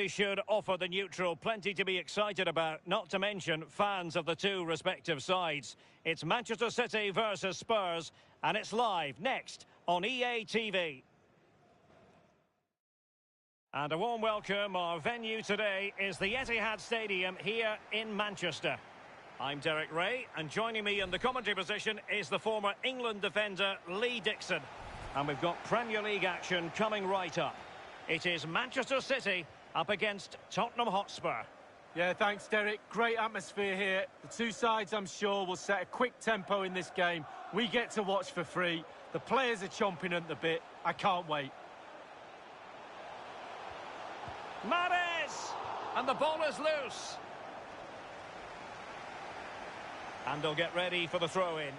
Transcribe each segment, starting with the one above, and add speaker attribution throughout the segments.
Speaker 1: really should offer the neutral plenty to be excited about, not to mention fans of the two respective sides. It's Manchester City versus Spurs, and it's live next on EA TV. And a warm welcome. Our venue today is the Etihad Stadium here in Manchester. I'm Derek Ray, and joining me in the commentary position is the former England defender Lee Dixon. And we've got Premier League action coming right up. It is Manchester City up against Tottenham Hotspur.
Speaker 2: Yeah, thanks, Derek. Great atmosphere here. The two sides, I'm sure, will set a quick tempo in this game. We get to watch for free. The players are chomping at the bit. I can't wait.
Speaker 1: Mahrez! And the ball is loose. And they'll get ready for the throw-in.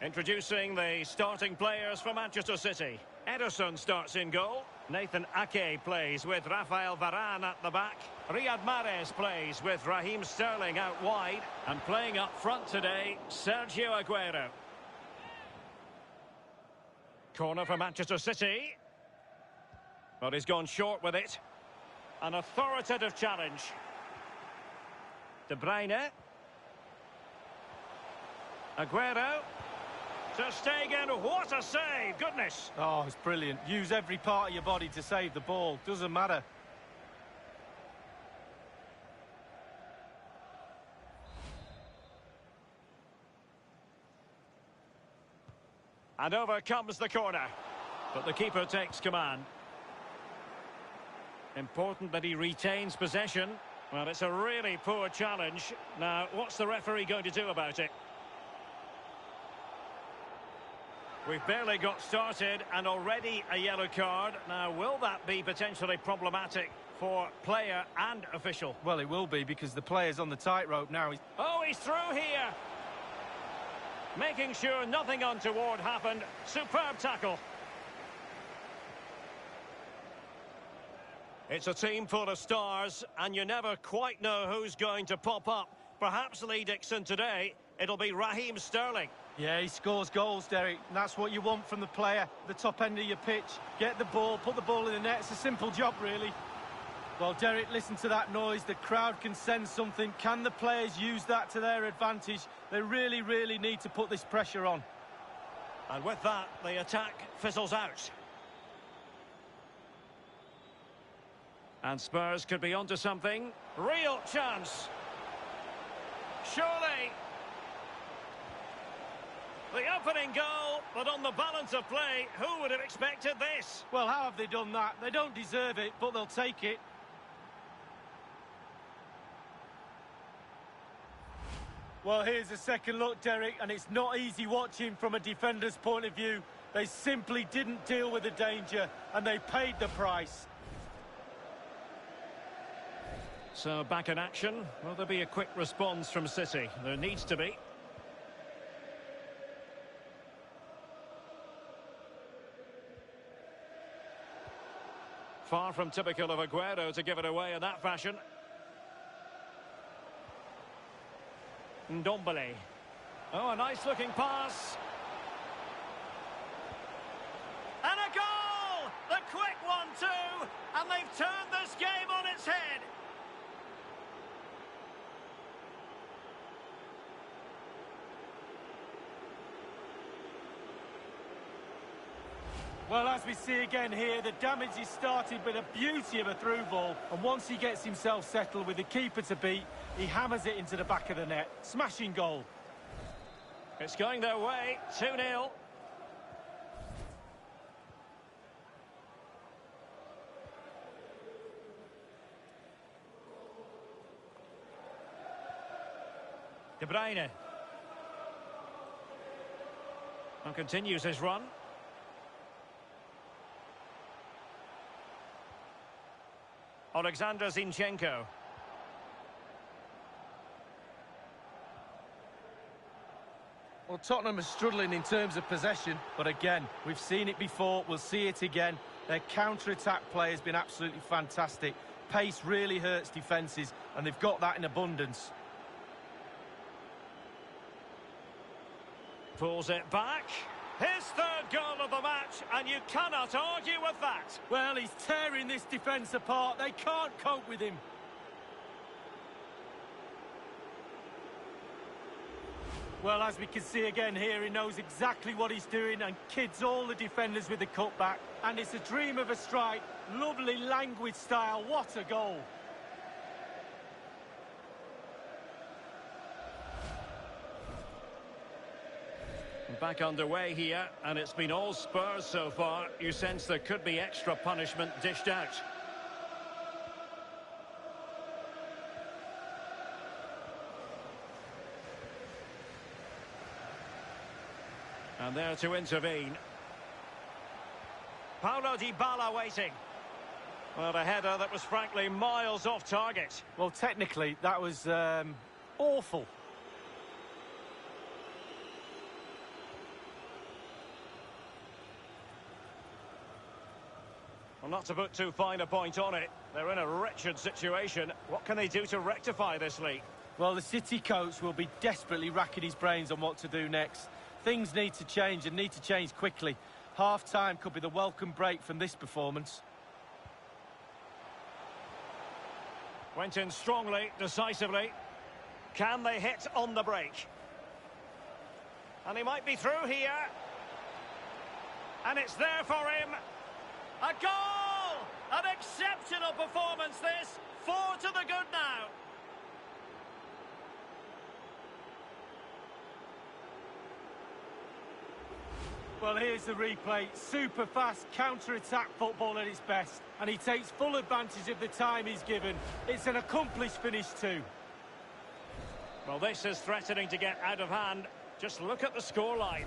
Speaker 1: Introducing the starting players for Manchester City. Ederson starts in goal. Nathan Ake plays with Rafael Varane at the back. Riyad Mahrez plays with Raheem Sterling out wide. And playing up front today, Sergio Aguero. Corner for Manchester City. But he's gone short with it. An authoritative challenge. De Bruyne. Aguero. Ter Stegen, what a save, goodness.
Speaker 2: Oh, it's brilliant. Use every part of your body to save the ball. Doesn't matter.
Speaker 1: And over comes the corner. But the keeper takes command. Important that he retains possession. Well, it's a really poor challenge. Now, what's the referee going to do about it? We've barely got started and already a yellow card. Now, will that be potentially problematic for player and official?
Speaker 2: Well, it will be because the player's on the tightrope now.
Speaker 1: Oh, he's through here. Making sure nothing untoward happened. Superb tackle. It's a team full of stars, and you never quite know who's going to pop up. Perhaps Lee Dixon today, it'll be Raheem Sterling.
Speaker 2: Yeah, he scores goals, Derek. And that's what you want from the player, the top end of your pitch. Get the ball, put the ball in the net. It's a simple job, really. Well, Derek, listen to that noise. The crowd can sense something. Can the players use that to their advantage? They really, really need to put this pressure on.
Speaker 1: And with that, the attack fizzles out. And Spurs could be onto something. Real chance. Surely. The opening goal, but on the balance of play, who would have expected this?
Speaker 2: Well, how have they done that? They don't deserve it, but they'll take it. Well, here's a second look, Derek, and it's not easy watching from a defender's point of view. They simply didn't deal with the danger, and they paid the price.
Speaker 1: So, back in action. Will there be a quick response from City? There needs to be. Far from typical of Aguero to give it away in that fashion. Ndombele. Oh, a nice-looking pass. And a goal! The quick one, too! And they've turned this game on its head.
Speaker 2: Well, as we see again here, the damage is started with a beauty of a through ball. And once he gets himself settled with the keeper to beat, he hammers it into the back of the net. Smashing goal.
Speaker 1: It's going their way, 2-0. De Bruyne. And continues his run. Alexander Zinchenko.
Speaker 2: Well, Tottenham are struggling in terms of possession, but again, we've seen it before, we'll see it again. Their counter-attack play has been absolutely fantastic. Pace really hurts defences, and they've got that in abundance.
Speaker 1: Pulls it back. His third goal of the match, and you cannot argue with that.
Speaker 2: Well, he's tearing this defence apart. They can't cope with him. Well, as we can see again here, he knows exactly what he's doing and kids all the defenders with the cutback. And it's a dream of a strike. Lovely languid style. What a goal.
Speaker 1: Back underway here, and it's been all Spurs so far. You sense there could be extra punishment dished out. And there to intervene. Paulo Dybala waiting. Well, a header that was frankly miles off target.
Speaker 2: Well, technically, that was awful.
Speaker 1: Well, not to put too fine a point on it, they're in a wretched situation. What can they do to rectify this leak?
Speaker 2: Well, the City coach will be desperately racking his brains on what to do next. Things need to change and need to change quickly. Half-time could be the welcome break from this performance.
Speaker 1: Went in strongly, decisively. Can they hit on the break? And he might be through here. And it's there for him. A goal! An exceptional performance this. 4 to the good now.
Speaker 2: Well, here's the replay. Super fast counter-attack football at its best. And he takes full advantage of the time he's given. It's an accomplished finish too.
Speaker 1: Well, this is threatening to get out of hand. Just look at the scoreline.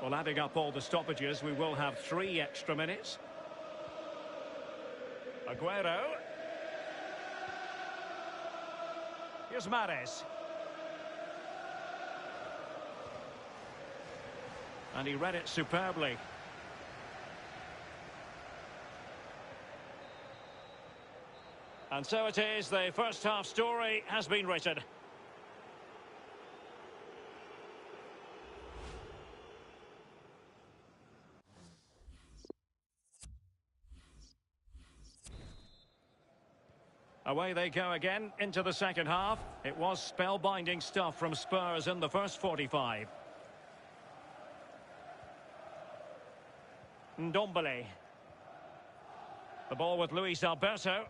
Speaker 1: Well, adding up all the stoppages, we will have 3 extra minutes. Aguero. Here's Mahrez. And he read it superbly. And so it is, the first half story has been written. Away they go again into the second half. It was spellbinding stuff from Spurs in the first 45. Ndombele. The ball with Luis Alberto.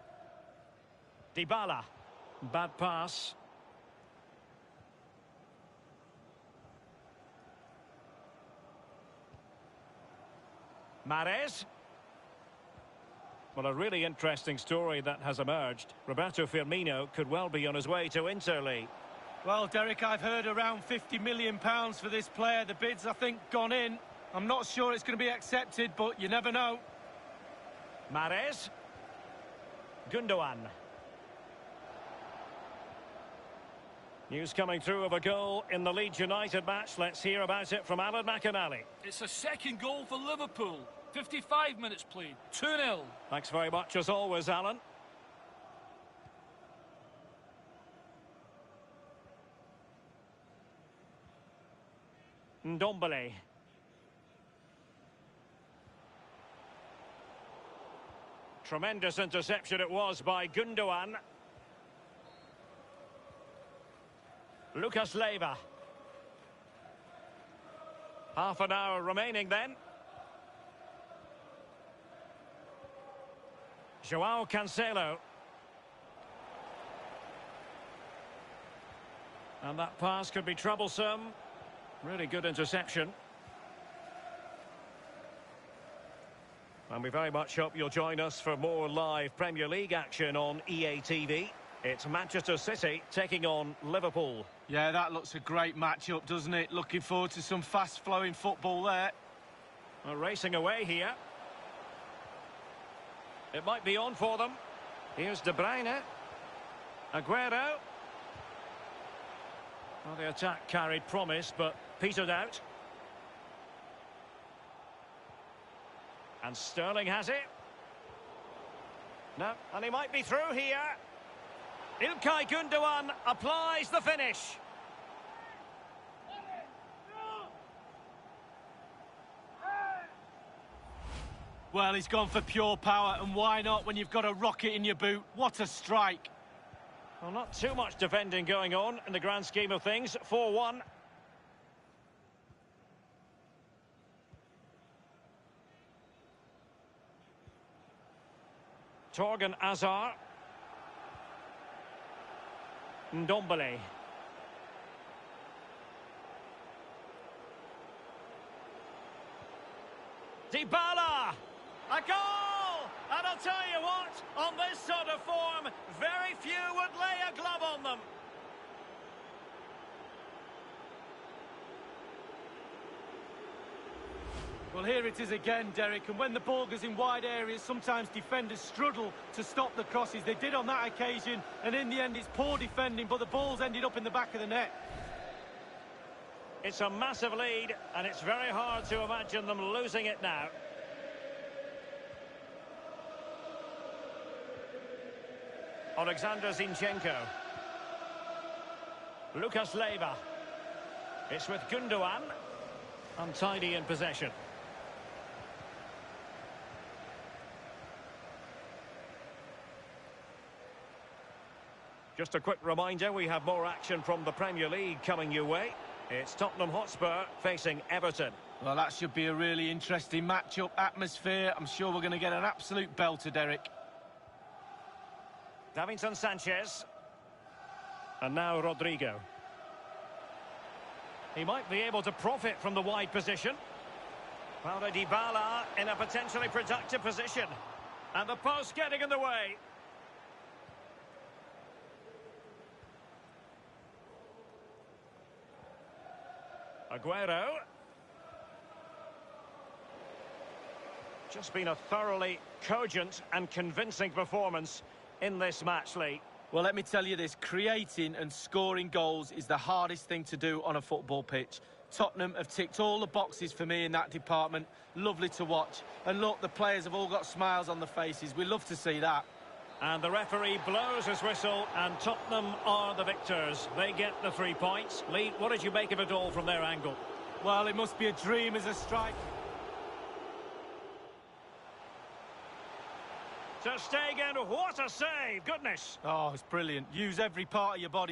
Speaker 1: Dybala. Bad pass. Mahrez. Well, a really interesting story that has emerged. Roberto Firmino could well be on his way to Inter League.
Speaker 2: Well, Derek, I've heard around £50 million for this player. The bid's, I think, gone in. I'm not sure it's going to be accepted, but you never know.
Speaker 1: Mahrez. Gundogan. News coming through of a goal in the Leeds United match. Let's hear about it from Alan McInally.
Speaker 3: It's a second goal for Liverpool. 55 minutes played. 2-0.
Speaker 1: Thanks very much as always, Alan. Ndombele. Tremendous interception it was by Gundogan. Lucas Leiva. Half an hour remaining then. João Cancelo. And that pass could be troublesome. Really good interception. And we very much hope you'll join us for more live Premier League action on EA TV. It's Manchester City taking on Liverpool.
Speaker 2: Yeah, that looks a great match-up, doesn't it? Looking forward to some fast-flowing football there.
Speaker 1: Well, racing away here. It might be on for them. Here's De Bruyne. Aguero. Well, the attack carried promise, but petered out. And Sterling has it. No, and he might be through here. İlkay Gundogan applies the finish.
Speaker 2: Well, he's gone for pure power, and why not when you've got a rocket in your boot? What a strike.
Speaker 1: Well, not too much defending going on in the grand scheme of things. 4-1. Torgan Azar. Ndombele. Dybala! A goal! And I'll tell you what, on this sort of form, very few would lay a glove on them.
Speaker 2: Well, here it is again, Derek, and when the ball goes in wide areas, sometimes defenders struggle to stop the crosses. They did on that occasion, and in the end it's poor defending, but the ball's ended up in the back of the net.
Speaker 1: It's a massive lead, and it's very hard to imagine them losing it now. Alexander Zinchenko. Lucas Leiva. It's with Gundogan. Untidy in possession. Just a quick reminder, we have more action from the Premier League coming your way. It's Tottenham Hotspur facing Everton.
Speaker 2: Well, that should be a really interesting match-up atmosphere. I'm sure we're going to get an absolute belter, Derek.
Speaker 1: Davinson Sanchez. And now Rodrigo. He might be able to profit from the wide position. Paulo Dybala in a potentially productive position. And the post getting in the way. Aguero. Just been a thoroughly cogent and convincing performance in this match, Lee.
Speaker 2: Well, let me tell you this, creating and scoring goals is the hardest thing to do on a football pitch. Tottenham have ticked all the boxes for me in that department. Lovely to watch. And look, the players have all got smiles on their faces. We love to see that.
Speaker 1: And the referee blows his whistle, and Tottenham are the victors. They get the 3 points. Lee, what did you make of it all from their angle?
Speaker 2: Well, it must be a dream as a strike.
Speaker 1: Ter Stegen, what a save! Goodness!
Speaker 2: Oh, it's brilliant. Use every part of your body.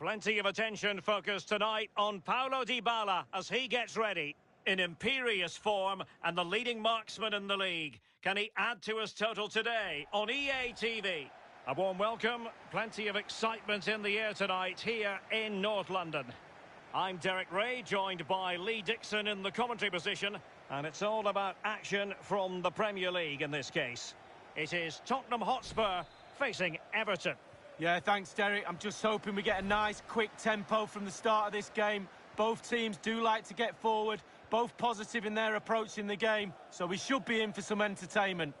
Speaker 1: Plenty of attention focused tonight on Paulo Dybala as he gets ready. In imperious form and the leading marksman in the league. Can he add to his total today on EA TV? A warm welcome. Plenty of excitement in the air tonight here in North London. I'm Derek Ray, joined by Lee Dixon in the commentary position. And it's all about action from the Premier League in this case. It is Tottenham Hotspur facing Everton.
Speaker 2: Yeah, thanks, Derek. I'm just hoping we get a nice, quick tempo from the start of this game. Both teams do like to get forward, both positive in their approach in the game, so we should be in for some entertainment.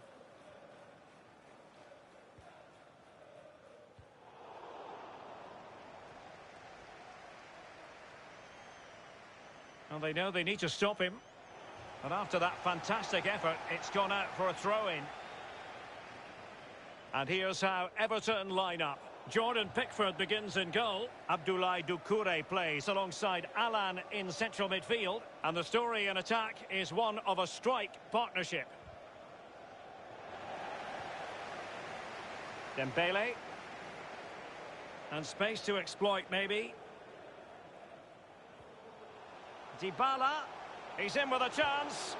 Speaker 1: Well, they know they need to stop him. And after that fantastic effort, it's gone out for a throw-in. And here's how Everton line up. Jordan Pickford begins in goal. Abdoulaye Doucouré plays alongside Alan in central midfield. And the story in attack is one of a strike partnership. Dembele. And space to exploit, maybe. Dybala. He's in with a chance.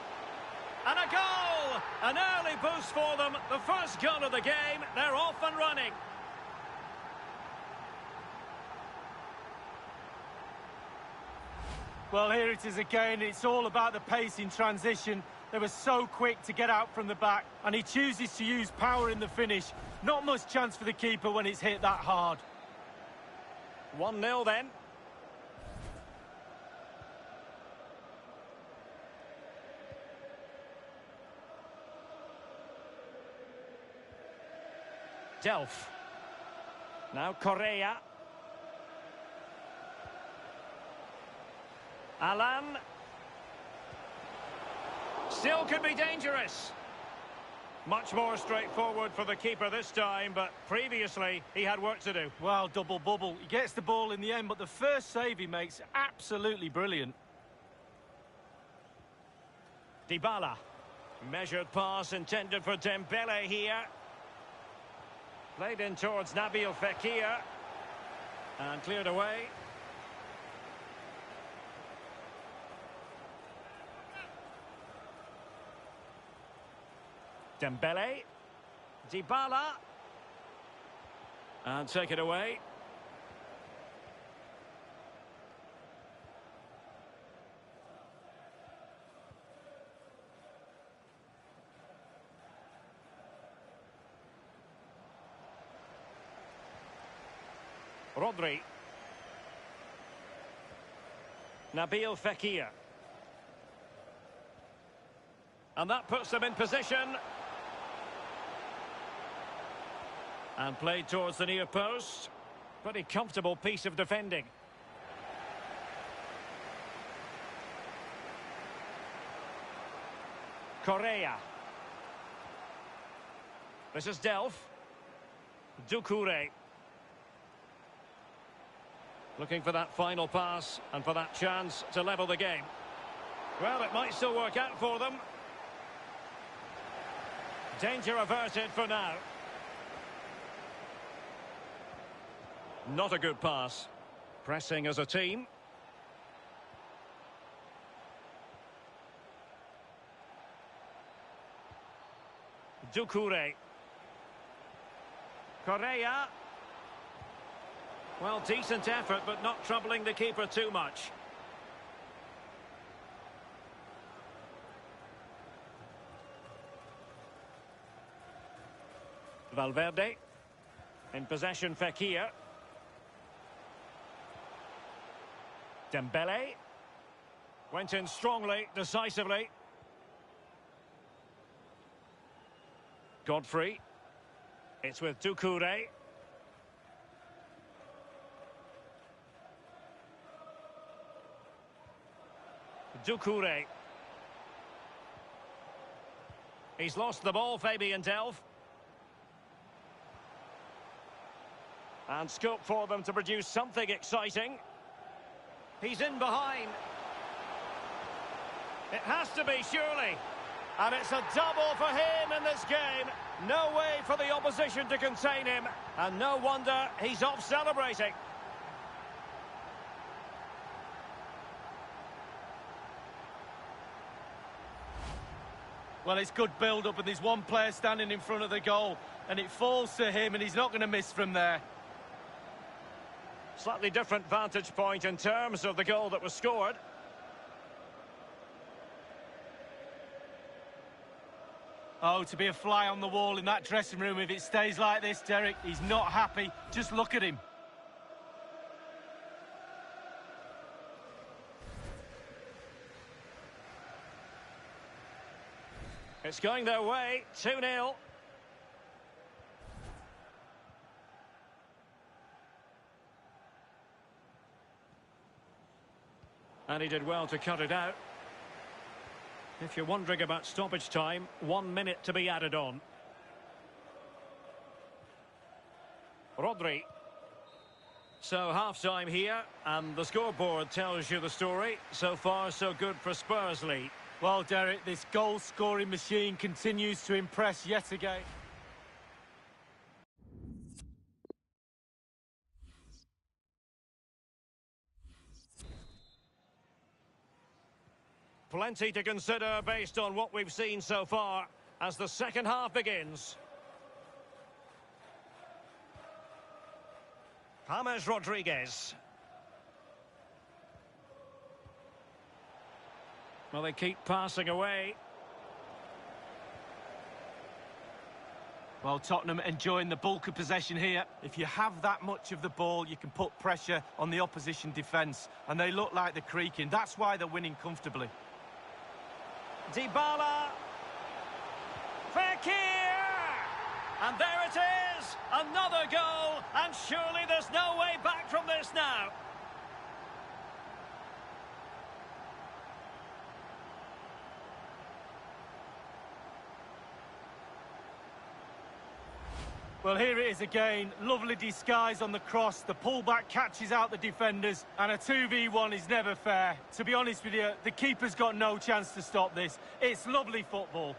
Speaker 1: And a goal! An early boost for them. The first goal of the game. They're off and running.
Speaker 2: Well, here it is again. It's all about the pace in transition. They were so quick to get out from the back, and he chooses to use power in the finish. Not much chance for the keeper when it's hit that hard.
Speaker 1: 1-0 then. Delph. Now Correa. Alan. Still could be dangerous. Much more straightforward for the keeper this time, but previously he had work to do.
Speaker 2: Well, double bubble. He gets the ball in the end, but the first save he makes, absolutely brilliant.
Speaker 1: Dybala. Measured pass intended for Dembele here. Played in towards Nabil Fekir. And cleared away. Dembele. Dybala. And take it away. Rodri. Nabil Fekir. And that puts them in position. And played towards the near post. Pretty comfortable piece of defending. Correa. This is Delph. Doucouré. Looking for that final pass and for that chance to level the game. Well, it might still work out for them. Danger averted for now. Not a good pass. Pressing as a team. Doucouré. Correa. Well, decent effort, but not troubling the keeper too much. Valverde. In possession, Fekir. Dembele. Went in strongly, decisively. Godfrey. It's with Doucouré. Doucouré. He's lost the ball, Fabian Delph. And scope for them to produce something exciting. He's in behind. It has to be, surely. And it's a double for him in this game. No way for the opposition to contain him. And no wonder he's off celebrating.
Speaker 2: Well, it's good build-up, and there's one player standing in front of the goal, and it falls to him, and he's not going to miss from there.
Speaker 1: Slightly different vantage point in terms of the goal that was scored.
Speaker 2: Oh, to be a fly on the wall in that dressing room if it stays like this, Derek. He's not happy. Just look at him.
Speaker 1: It's going their way, 2-0. And he did well to cut it out. If you're wondering about stoppage time, 1 minute to be added on. Rodri. So half-time here, and the scoreboard tells you the story. So far, so good for Spurs lead.
Speaker 2: Well, Derek, this goal-scoring machine continues to impress yet again.
Speaker 1: Plenty to consider based on what we've seen so far as the second half begins. James Rodriguez. Well, they keep passing away.
Speaker 2: Well, Tottenham enjoying the bulk of possession here. If you have that much of the ball, you can put pressure on the opposition defence. And they look like they're creaking. That's why they're winning comfortably.
Speaker 1: Dybala. Fekir. And there it is. Another goal. And surely there's no way back from this now.
Speaker 2: Well, here it is again. Lovely disguise on the cross. The pullback catches out the defenders. And a 2v1 is never fair. To be honest with you, the keeper's got no chance to stop this. It's lovely football.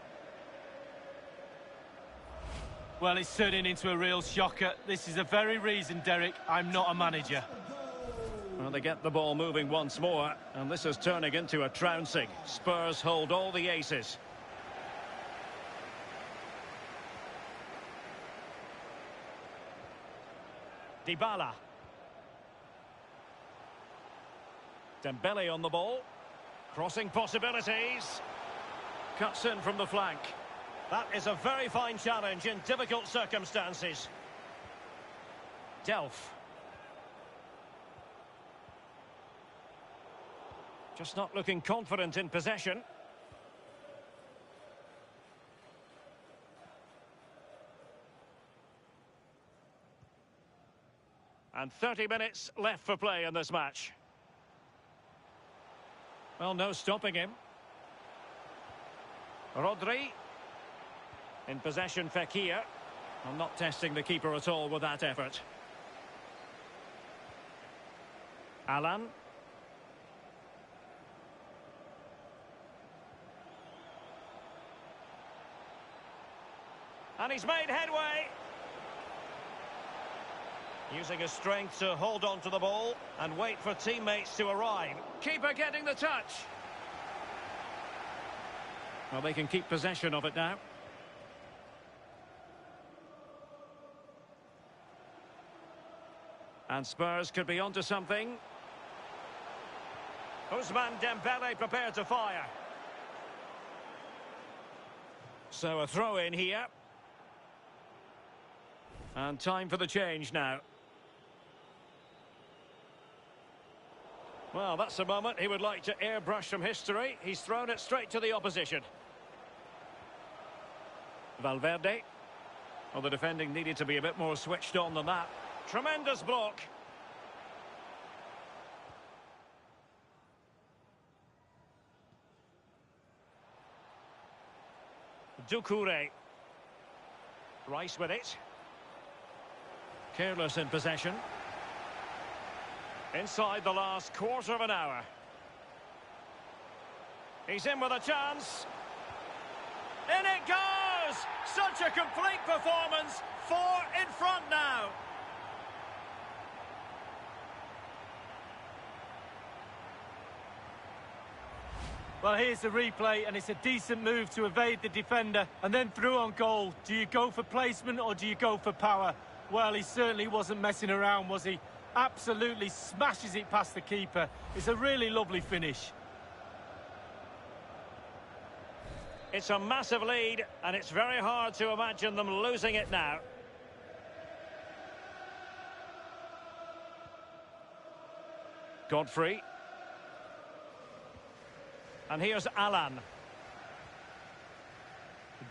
Speaker 2: Well, it's turning into a real shocker. This is the very reason, Derek, I'm not a manager.
Speaker 1: Well, they get the ball moving once more. And this is turning into a trouncing. Spurs hold all the aces. Dybala. Dembele on the ball. Crossing possibilities. Cuts in from the flank. That is a very fine challenge in difficult circumstances. Delph. Just not looking confident in possession. And 30 minutes left for play in this match. Well, no stopping him. Rodri. In possession, Fekir. I'm not testing the keeper at all with that effort. Alan. And he's made headway. Using his strength to hold on to the ball and wait for teammates to arrive. Keeper getting the touch. Well, they can keep possession of it now. And Spurs could be onto something. Ousmane Dembele prepared to fire. So a throw in here. And time for the change now. Well, that's a moment he would like to airbrush from history. He's thrown it straight to the opposition. Valverde. Well, the defending needed to be a bit more switched on than that. Tremendous block. Doucouré. Rice with it. Careless in possession. Inside the last quarter of an hour. He's in with a chance. In it goes! Such a complete performance. 4 in front now.
Speaker 2: Well, here's the replay, and it's a decent move to evade the defender and then through on goal. Do you go for placement or do you go for power? Well, he certainly wasn't messing around, was he? Absolutely smashes it past the keeper. It's a really lovely finish.
Speaker 1: It's a massive lead, and it's very hard to imagine them losing it now. Godfrey. And here's Alan.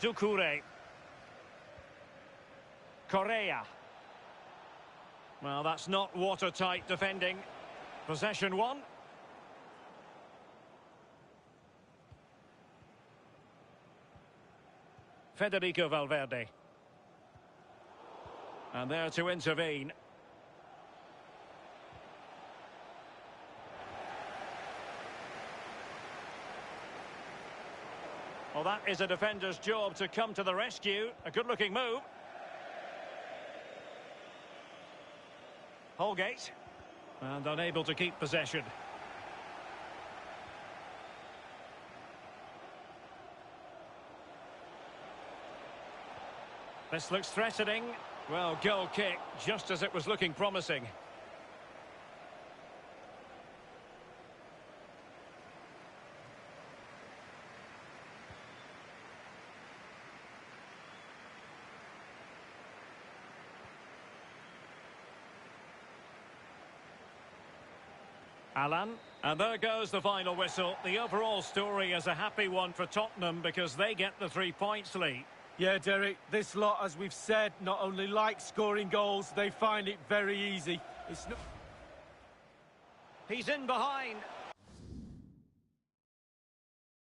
Speaker 1: Doucouré. Correa. Well, that's not watertight defending. Possession one. Federico Valverde. And there to intervene. Well, that is a defender's job to come to the rescue. A good-looking move. Holgate. And unable to keep possession. This looks threatening. Well, goal kick, just as it was looking promising. Alan. And there goes the final whistle. The overall story is a happy one for Tottenham because they get the 3 points lead.
Speaker 2: Yeah, Derek, this lot, as we've said, not only like scoring goals, they find it very easy.
Speaker 1: He's in behind.